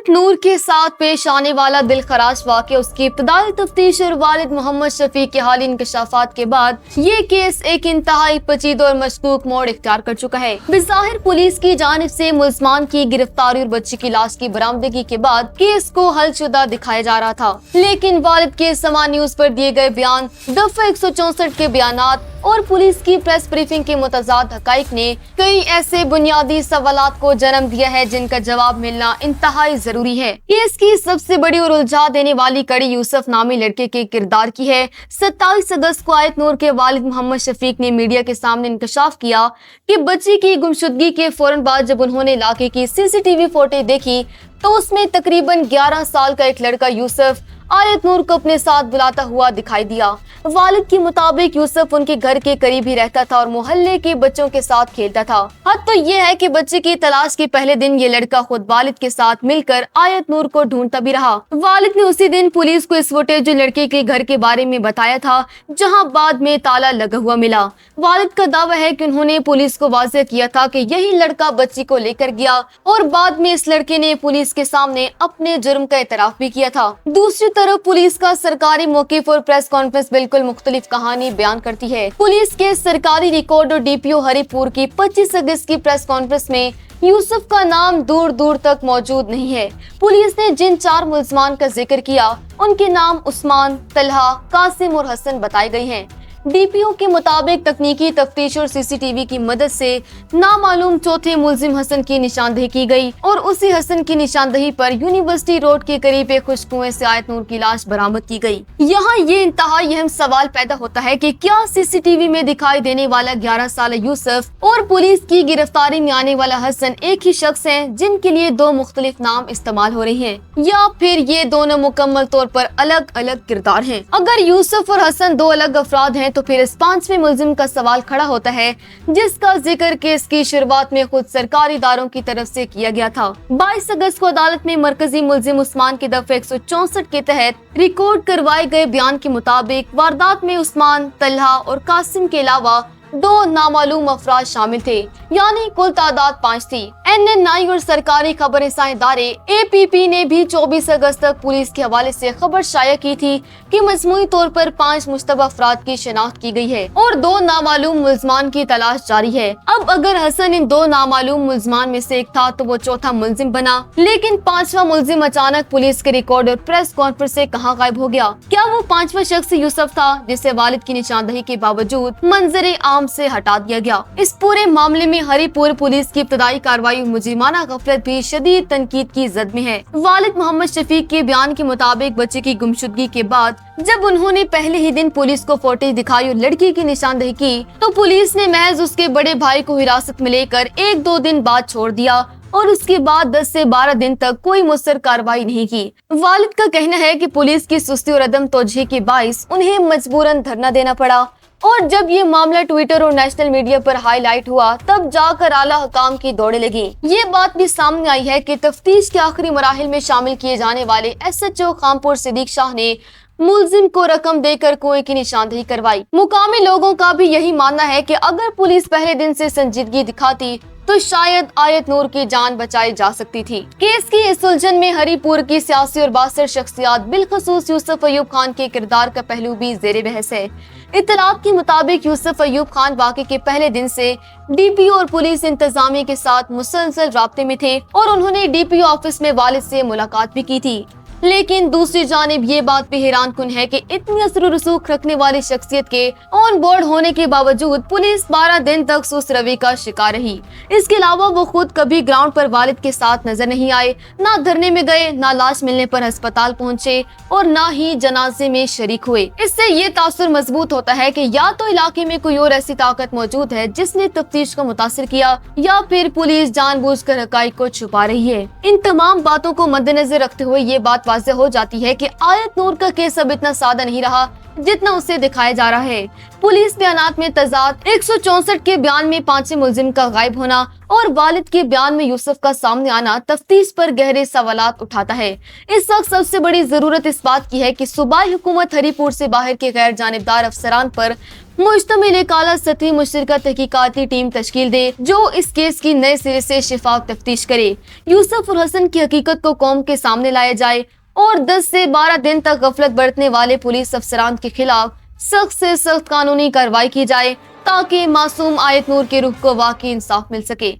आयत नूर के साथ पेश आने वाला दिलखराश वाक़या उसकी इब्तदाई तफ्तीश और वालिद मोहम्मद शफीक के हाल इंकशाफात के बाद ये केस एक इंतहाई पेचीदा और मशकूक मोड़ इख्तियार कर चुका है। बिज़ाहिर पुलिस की जानिब से मुल्ज़मान की गिरफ्तारी और बच्ची की लाश की बरामदगी के बाद केस को हलशुदा दिखाया जा रहा था, लेकिन वालिद के समा न्यूज़ पर दिए गए बयान, दफ़ा 164 के बयानात और पुलिस की प्रेस ब्रीफिंग के मुतज़ाद हक़ाइक़ ने कई ऐसे बुनियादी सवालात को जन्म दिया है जिनका जवाब मिलना इंतहाई जरूरी है। केस की सबसे बड़ी और उलझा देने वाली कड़ी यूसुफ नामी लड़के के किरदार की है। 27 अगस्त को आयत नूर के वालिद मोहम्मद शफीक ने मीडिया के सामने इंकशाफ किया कि बच्ची की गुमशुदगी के फौरन बाद जब उन्होंने इलाके की CCTV फुटेज देखी तो उसमें तकरीबन 11 साल का एक लड़का यूसुफ आयत नूर को अपने साथ बुलाता हुआ दिखाई दिया। वालिद के मुताबिक यूसुफ उनके घर के करीब ही रहता था और मोहल्ले के बच्चों के साथ खेलता था। हद तो ये है कि बच्चे की तलाश के पहले दिन ये लड़का खुद वालिद के साथ मिलकर आयत नूर को ढूंढता भी रहा। वालिद ने उसी दिन पुलिस को इस फुटेज जो लड़के के घर के बारे में बताया था, जहां बाद में ताला लगा हुआ मिला। वालिद का दावा है कि उन्होंने पुलिस को वाज़ेह किया था कि यही लड़का बच्ची को लेकर गया और बाद में इस लड़के ने पुलिस के सामने अपने जुर्म का एतराफ भी किया था। दूसरी तरफ पुलिस का सरकारी मौक़िफ़ और प्रेस कॉन्फ्रेंस बिल्कुल मुख्तलिफ कहानी बयान करती है। पुलिस के सरकारी रिकॉर्ड और DPO हरिपुर की 25 अगस्त की प्रेस कॉन्फ्रेंस में यूसुफ का नाम दूर दूर तक मौजूद नहीं है। पुलिस ने जिन 4 मुल्ज़मान का जिक्र किया उनके नाम उस्मान, तलहा, कासिम और हसन बताए गए हैं। DPO के मुताबिक तकनीकी तफ्तीश और CCTV की मदद से नामालूम चौथे मुल्जिम हसन की निशानदेही की गई और उसी हसन की निशानदेही पर यूनिवर्सिटी रोड के करीब एक खुश्क कुएं से आयत नूर की लाश बरामद की गई। यहाँ ये इंतहाई अहम सवाल पैदा होता है कि क्या CCTV में दिखाई देने वाला 11 साल यूसुफ और पुलिस की गिरफ्तारी में आने वाला हसन एक ही शख्स हैं जिनके लिए 2 मुख्तलिफ नाम इस्तेमाल हो रहे हैं, या फिर ये दोनों मुकम्मल तौर पर अलग अलग किरदार हैं। अगर यूसुफ और हसन 2 अलग अफराद हैं तो फिर इस 5वें मुल्जिम का सवाल खड़ा होता है जिसका जिक्र केस की शुरुआत में खुद सरकारी इदारों की तरफ से किया गया था। 22 अगस्त को अदालत में मरकजी मुल्जिम उस्मान के दफे 164 के तहत रिकॉर्ड करवाए गए बयान के मुताबिक वारदात में उस्मान, तलहा और कासिम के अलावा 2 नामालूम अफराद शामिल थे, यानी कुल तादाद 5 थी। NNI और सरकारी खबर इदारे APP ने भी 24 अगस्त तक पुलिस के हवाले से खबर शाया की थी कि मजमूई तौर पर 5 मुश्तबा अफराद की शिनाख्त की गई है और 2 नामालूम मुल्ज़मान की तलाश जारी है। अब अगर हसन इन 2 नामालूम मुल्ज़मान में से एक था तो वो चौथा मुल्जिम बना, लेकिन 5वां मुल्जिम अचानक पुलिस के रिकॉर्ड और प्रेस कॉन्फ्रेंस से कहाँ गायब हो गया? क्या वो 5वां शख्स यूसुफ था जिसे वालिद की निशानदेही के बावजूद मंजर आम से हटा दिया गया? इस पूरे मामले में हरिपुर पुलिस की इब्तदाई कार्रवाई मुजीमाना गफलत भी शदीद तनकीद की जद में है। वालिद मोहम्मद शफीक के बयान के मुताबिक बच्चे की गुमशुदगी के बाद जब उन्होंने पहले ही दिन पुलिस को फुटेज दिखाई और लड़की की निशानदेही की तो पुलिस ने महज उसके बड़े भाई को हिरासत में लेकर 1-2 दिन बाद छोड़ दिया और उसके बाद 10 से 12 दिन तक कोई मुसर कार्रवाई नहीं की। वालिद का कहना है कि पुलिस की सुस्ती और अदम तोजही के बाइस उन्हें मजबूरन धरना देना पड़ा और जब ये मामला ट्विटर और नेशनल मीडिया पर हाईलाइट हुआ तब जाकर आला हुकाम की दौड़े लगी। ये बात भी सामने आई है कि तफ्तीश के आखिरी मराहिल में शामिल किए जाने वाले SHO खामपुर सिद्दीक शाह ने मुल्जिम को रकम देकर कुएं की निशानदेही करवाई। मुकामी लोगों का भी यही मानना है कि अगर पुलिस पहले दिन से संजीदगी दिखाती तो शायद आयत नूर की जान बचाई जा सकती थी। केस की इस उलझन में हरिपुर की सियासी और बासर शख्सियात बिलखसूस यूसुफ अयूब खान के किरदार का पहलू भी ज़ेरे बहस है। इत्तलात के मुताबिक यूसुफ अयूब खान वाक़े के पहले दिन से DPO और पुलिस इंतजामिया के साथ मुसलसल राब्ते में थे और उन्होंने DPO ऑफिस में वालिद से मुलाकात भी की थी। लेकिन दूसरी जानिब ये बात भी हैरान कुन है कि इतनी असर रसूख रखने वाली शख्सियत के ऑन बोर्ड होने के बावजूद पुलिस 12 दिन तक सुस्त रवि का शिकार रही। इसके अलावा वो खुद कभी ग्राउंड पर वालिद के साथ नजर नहीं आए, ना धरने में गए, ना लाश मिलने पर अस्पताल पहुंचे और ना ही जनाजे में शरीक हुए। इससे ये तासुर मजबूत होता है कि या तो इलाके में कोई और ऐसी ताकत मौजूद है जिसने तफ्तीश को मुतासिर किया या फिर पुलिस जानबूझकर हकाइक को छुपा रही है। इन तमाम बातों को मद्देनजर रखते हुए ये बात वाज़ेह हो जाती है कि आयत नूर का केस अब इतना सादा नहीं रहा جتنا اسے دکھایا جا رہا ہے۔ پولیس بیانات میں تضاد، 164 کے بیان میں 5 ملزم کا غائب ہونا اور والد کے بیان میں یوسف کا سامنے آنا تفتیش پر گہرے سوالات اٹھاتا ہے۔ اس وقت سب سے بڑی ضرورت اس بات کی ہے کہ صوبائی حکومت ہری پور سے باہر کے غیر جانبدار افسران پر مشتمل ایک اعلیٰ سطحی مشترکہ تحقیقاتی ٹیم تشکیل دے جو اس کیس کی نئے سرے سے شفاف تفتیش کرے۔ یوسف اور حسن کی حقیقت کو قوم کے سامنے لایا جائے اور 10 سے 12 دن تک غفلت برتنے والے پولیس افسران کے خلاف سخت سے سخت قانونی کارروائی کی جائے تاکہ معصوم آیت نور کے روح کو واقعی انصاف مل سکے۔